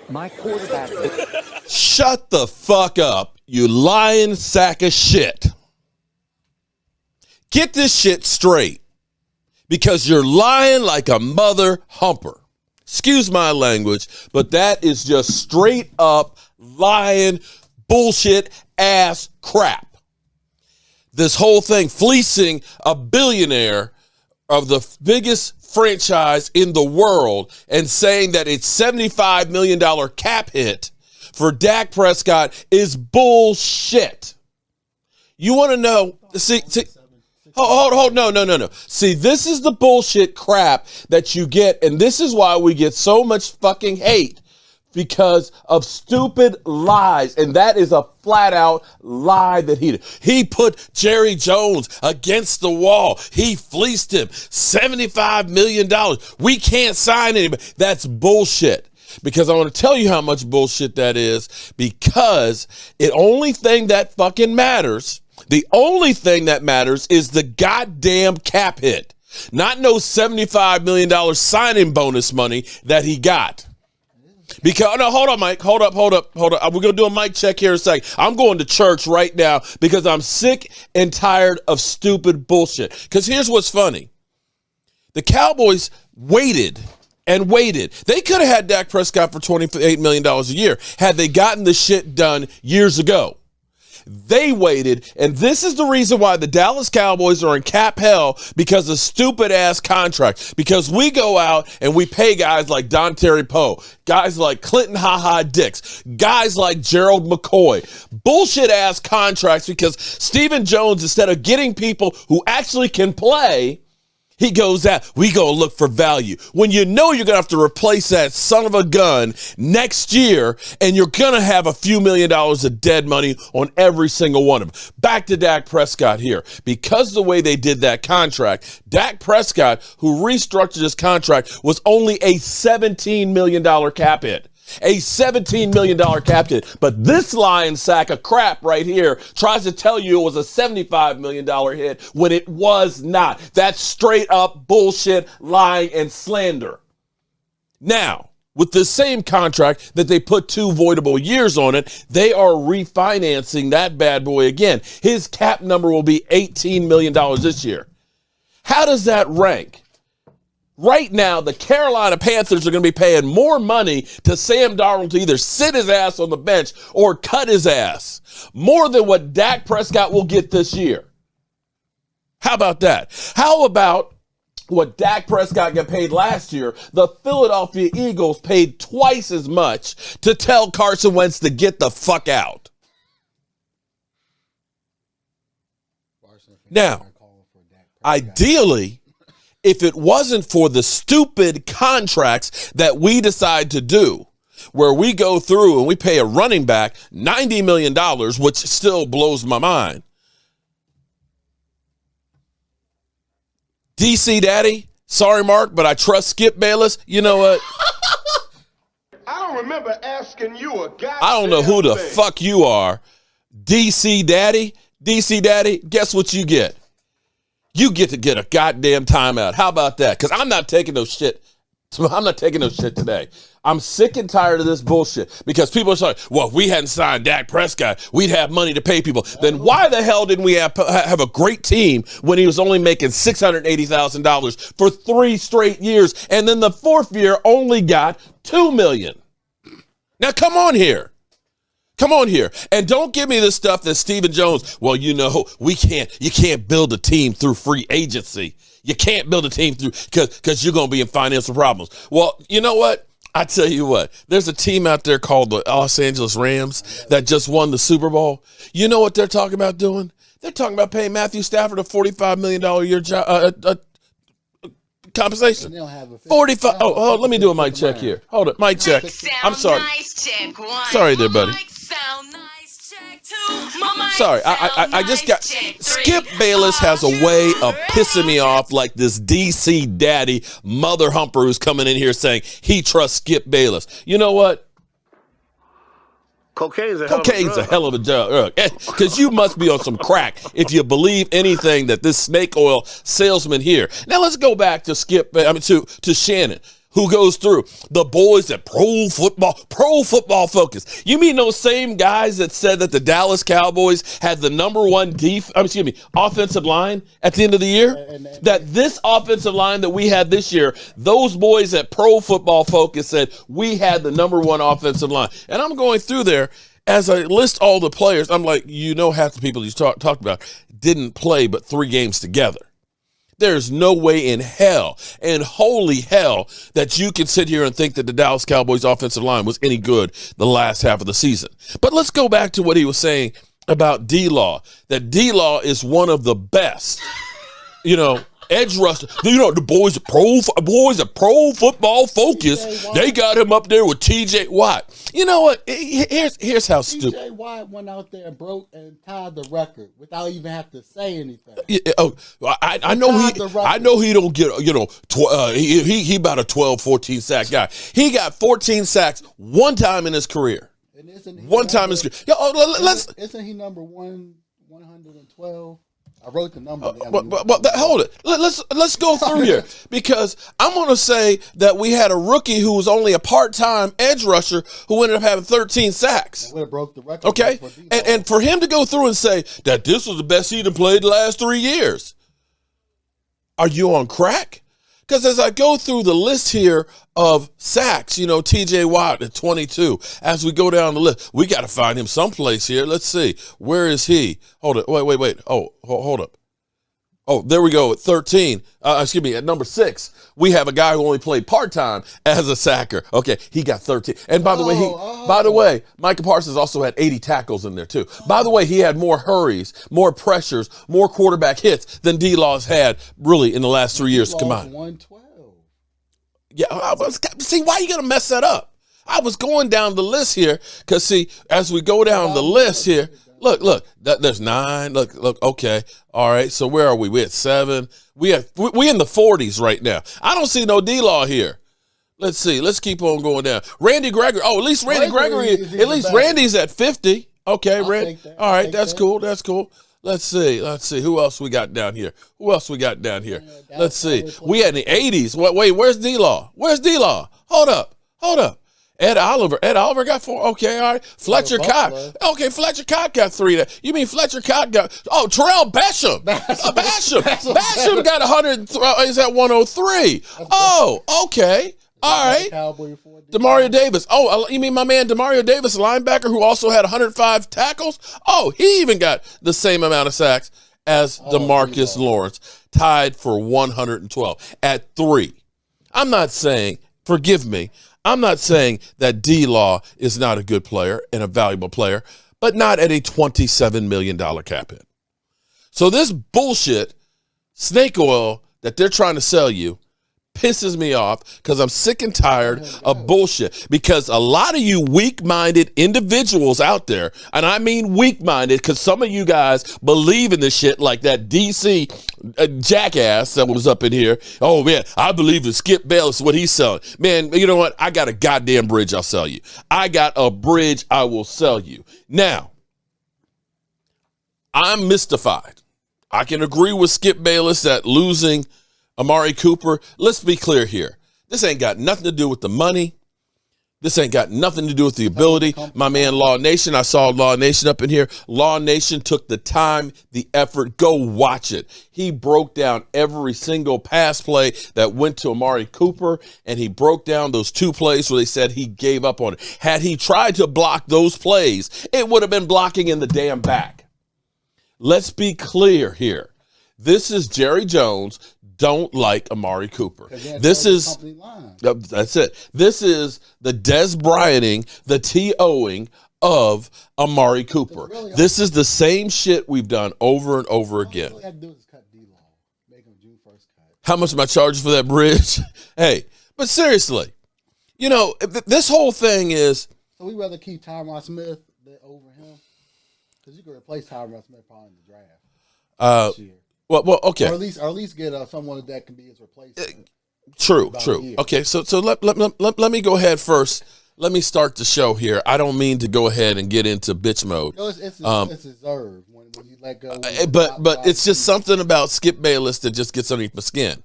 My quarterback. Shut the fuck up, you lying sack of shit. Get this shit straight, because you're lying like a mother humper. Excuse my language, but that is just straight up lying bullshit ass crap. This whole thing, fleecing a billionaire of the biggest franchise in the world and saying that it's $75 million cap hit for Dak Prescott is bullshit. You want to know, hold, no. See, this is the bullshit crap that you get, and this is why we get so much fucking hate, because of stupid lies, and that is a flat-out lie that he did. He put Jerry Jones against the wall. He fleeced him $75 million. We can't sign anybody. That's bullshit. Because I want to tell you how much bullshit that is, because the only thing that matters is the goddamn cap hit. Not no $75 million signing bonus money that he got. Because no, hold on, Mike. Hold up. We're gonna do a mic check here in a second. I'm going to church right now because I'm sick and tired of stupid bullshit. Because here's what's funny: the Cowboys waited and waited. They could have had Dak Prescott for $28 million a year had they gotten the shit done years ago. They waited, and this is the reason why the Dallas Cowboys are in cap hell, because of stupid-ass contracts. Because we go out and we pay guys like Don Terry Poe, guys like Clinton Ha-Ha Dix, guys like Gerald McCoy. Bullshit-ass contracts, because Stephen Jones, instead of getting people who actually can play, he goes out, we go look for value. When you know you're going to have to replace that son of a gun next year, and you're going to have a few $1 million of dead money on every single one of them. Back to Dak Prescott here. Because of the way they did that contract, Dak Prescott, who restructured his contract, was only a $17 million cap hit. A $17 million cap hit. But this lying sack of crap right here tries to tell you it was a $75 million hit when it was not. That's straight up bullshit, lying, and slander. Now, with the same contract that they put 2 voidable years on it, they are refinancing that bad boy again. His cap number will be $18 million this year. How does that rank? Right now, the Carolina Panthers are going to be paying more money to Sam Darnold to either sit his ass on the bench or cut his ass, more than what Dak Prescott will get this year. How about that? How about what Dak Prescott got paid last year? The Philadelphia Eagles paid twice as much to tell Carson Wentz to get the fuck out. Now, ideally, if it wasn't for the stupid contracts that we decide to do, where we go through and we pay a running back $90 million, which still blows my mind. DC Daddy, sorry, Mark, but I trust Skip Bayless. You know what? I don't remember asking you a goddamn I don't know who the thing. fuck you are. DC Daddy, guess what you get? You get to get a goddamn timeout. How about that? Because I'm not taking no shit. I'm not taking no shit today. I'm sick and tired of this bullshit, because people are saying, well, if we hadn't signed Dak Prescott, we'd have money to pay people. Then why the hell didn't we have a great team when he was only making $680,000 for 3 straight years, and then the 4th year only got $2 million? Now, come on here. And don't give me this stuff that Stephen Jones, well, you know, you can't build a team through free agency. You can't build a team through, because you're going to be in financial problems. Well, you know what? I tell you what, there's a team out there called the Los Angeles Rams that just won the Super Bowl. You know what they're talking about doing? They're talking about paying Matthew Stafford a $45 million a year compensation. 45. Oh, let me do a mic check here. Hold it, mic check. I'm sorry. Sorry there, buddy. Sorry, I just got... Skip Bayless has a way of pissing me off, like this DC daddy mother humper who's coming in here saying he trusts Skip Bayless. You know what? Cocaine's a hell of a drug. Because you must be on some crack if you believe anything that this snake oil salesman here. Now let's go back to to Shannon. who goes through the boys at Pro Football Focus. You mean those same guys that said that the Dallas Cowboys had the number one offensive line at the end of the year? That this offensive line that we had this year, those boys at Pro Football Focus said we had the number one offensive line. And I'm going through there as I list all the players. I'm like, half the people you talked about didn't play but 3 games together. There's no way in hell and holy hell that you can sit here and think that the Dallas Cowboys offensive line was any good the last half of the season. But let's go back to what he was saying about D-Law, that D-Law is one of the best, edge rusher. The boys at Pro Football Focus, they got him up there with T.J. Watt. You know what? Here's how stupid. T.J. Watt went out there and broke and tied the record without even having to say anything. I know he don't get, he about a 12, 14 sack guy. He got 14 sacks one time in his career. And isn't he number 112? I wrote the number. Hold it. Let's go through here, because I'm going to say that we had a rookie who was only a part-time edge rusher who ended up having 13 sacks. Would have broke the record. Okay, and for him to go through and say that this was the best he'd played the last 3 years, are you on crack? Because as I go through the list here of sacks, T.J. Watt at 22. As we go down the list, we got to find him someplace here. Let's see. Where is he? Hold it. Wait. Oh, hold up. Oh, there we go at 13. At number 6, we have a guy who only played part-time as a sacker. Okay, he got 13. And by the way, Micah Parsons also had 80 tackles in there too. By the way, he had more hurries, more pressures, more quarterback hits than D-Law's had really in the last 3 years combined. 112. Yeah, see, why are you going to mess that up? I was going down the list here because, see, as we go down the list here, look, there's 9. Look, okay. All right, so where are we? We're at 7. We in the 40s right now. I don't see no D-Law here. Let's see. Let's keep on going down. Randy Gregory. Oh, at least Randy's at 50. Okay, Randy. All right, that's cool. That's cool. Let's see. Who else we got down here? Let's see. We had in the 80s. Wait, where's D-Law? Hold up. Ed Oliver got 4. Okay, all right. Fletcher Cox. Okay, Fletcher Cox got 3. You mean Fletcher Cox got... Oh, Terrell Basham. Basham got 100. He's at 103. Oh, okay. All right. Demario Davis. Oh, you mean my man Demario Davis, linebacker, who also had 105 tackles? Oh, he even got the same amount of sacks as DeMarcus Lawrence, tied for 112 at 3. I'm not saying, forgive me, I'm not saying that D-Law is not a good player and a valuable player, but not at a $27 million cap hit. So this bullshit, snake oil that they're trying to sell you, pisses me off because I'm sick and tired of bullshit. Because a lot of you weak-minded individuals out there, and I mean weak-minded because some of you guys believe in this shit like that DC jackass that was up in here. Oh, man, I believe in Skip Bayless, what he's selling. Man, you know what? I got a goddamn bridge I'll sell you. I got a bridge I will sell you. Now, I'm mystified. I can agree with Skip Bayless that losing Amari Cooper, let's be clear here. This ain't got nothing to do with the money. This ain't got nothing to do with the ability. My man Law Nation, I saw Law Nation up in here. Law Nation took the time, the effort. Go watch it. He broke down every single pass play that went to Amari Cooper, and he broke down those 2 plays where they said he gave up on it. Had he tried to block those plays, it would have been blocking in the damn back. Let's be clear here. This is Jerry Jones. Don't like Amari Cooper. This is, that's it. This is the Des Bryanting, the T.O.ing of Amari Cooper. This is the same shit we've done over and over again. All you have to do is cut D-Law. Make him June 1st cut. How much am I charging for that bridge? Hey, but seriously, this whole thing is... So we rather keep Tyron Smith over him? Because you could replace Tyron Smith probably in the draft this year. Well, okay. Or at least get someone that can be his replacement. True. Okay, so let me go ahead first. Let me start the show here. I don't mean to go ahead and get into bitch mode. No, it's deserved when you let go. But it's just something about Skip Bayless that just gets underneath my skin.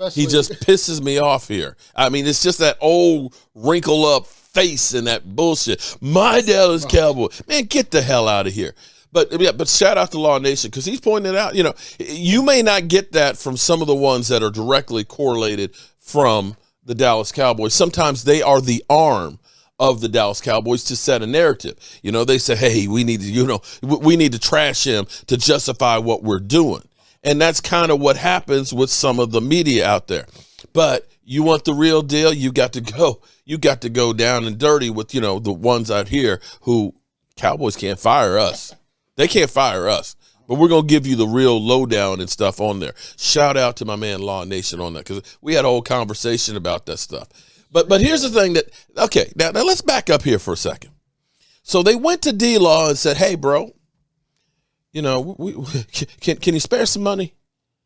Especially, He just pisses me off here. I mean, it's just that old wrinkle up face and that bullshit. My Dallas Cowboys. Man, get the hell out of here. But shout out to Law Nation because he's pointing it out. You know, you may not get that from some of the ones that are directly correlated from the Dallas Cowboys. Sometimes they are the arm of the Dallas Cowboys to set a narrative. You know, they say, hey, we need to trash him to justify what we're doing. And that's kind of what happens with some of the media out there. But you want the real deal, you got to go down and dirty with, the ones out here who Cowboys can't fire us. They can't fire us. But we're going to give you the real lowdown and stuff on there. Shout out to my man Law Nation on that because we had a whole conversation about that stuff. But here's the thing now let's back up here for a second. So they went to D-Law and said, hey, bro, can you spare some money?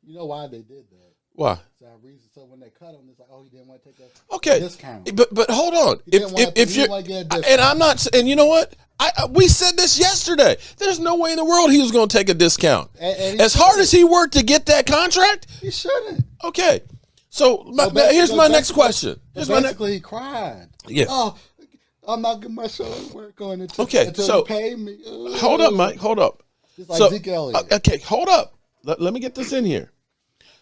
You know why they did that? Why? So when they cut him, it's like, oh, he didn't want to take a discount. But hold on. If you're, and I'm not, and you know what? We said this yesterday. There's no way in the world he was going to take a discount. And as hard as he worked to get that contract, he shouldn't. Okay. So here's my next question. Basically, he cried. Yeah. Oh, I'm not getting my show work on it until you pay me. Hold up, Mike. Hold up. Just like Zeke Elliott. Okay, hold up. Let me get this in here.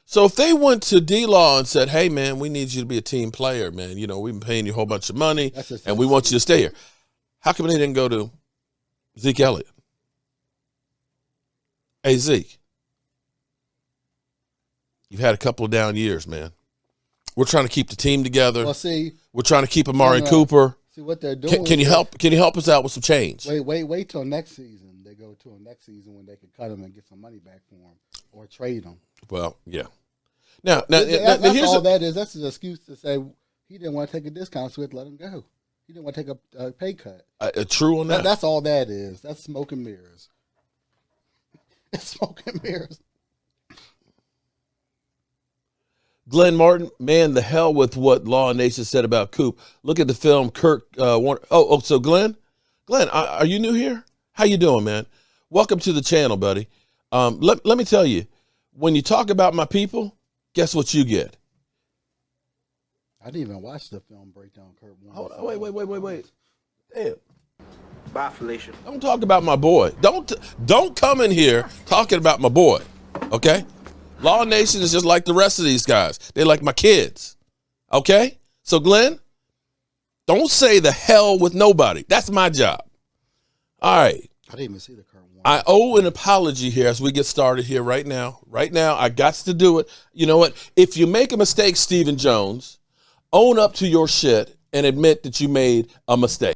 So if they went to D-Law and said, hey, man, we need you to be a team player, man. We've been paying you a whole bunch of money, and we want you to stay here. How come they didn't go to Zeke Elliott? Hey, Zeke, you've had a couple of down years, man. We're trying to keep the team together. Well, see, we're trying to keep Amari Cooper. See what they're doing. Can you help us out with some change? Wait till next season. They go to next season when they can cut him and get some money back for him or trade him. Well, yeah. Now that's all that is. That's an excuse to say he didn't want to take a discount, so we had to let him go. He didn't want to take a pay cut. True on that. That's all that is. That's smoke and mirrors. It's smoke and mirrors. Glenn Martin, man, the hell with what Law Nation said about Coop. Look at the film Kirk Warner. So Glenn, are you new here? How you doing, man? Welcome to the channel, buddy. Let me tell you, when you talk about my people, guess what you get? I didn't even watch the film breakdown, Kurt Warner. Wait. Damn. Bye, Felicia. Don't talk about my boy. Don't come in here talking about my boy, okay? Law Nation is just like the rest of these guys. They're like my kids, okay? So, Glenn, don't say the hell with nobody. That's my job. All right. I didn't even see the Kurt Warner. I owe an apology here as we get started here right now. Right now, I got to do it. You know what? If you make a mistake, Stephen Jones, own up to your shit and admit that you made a mistake.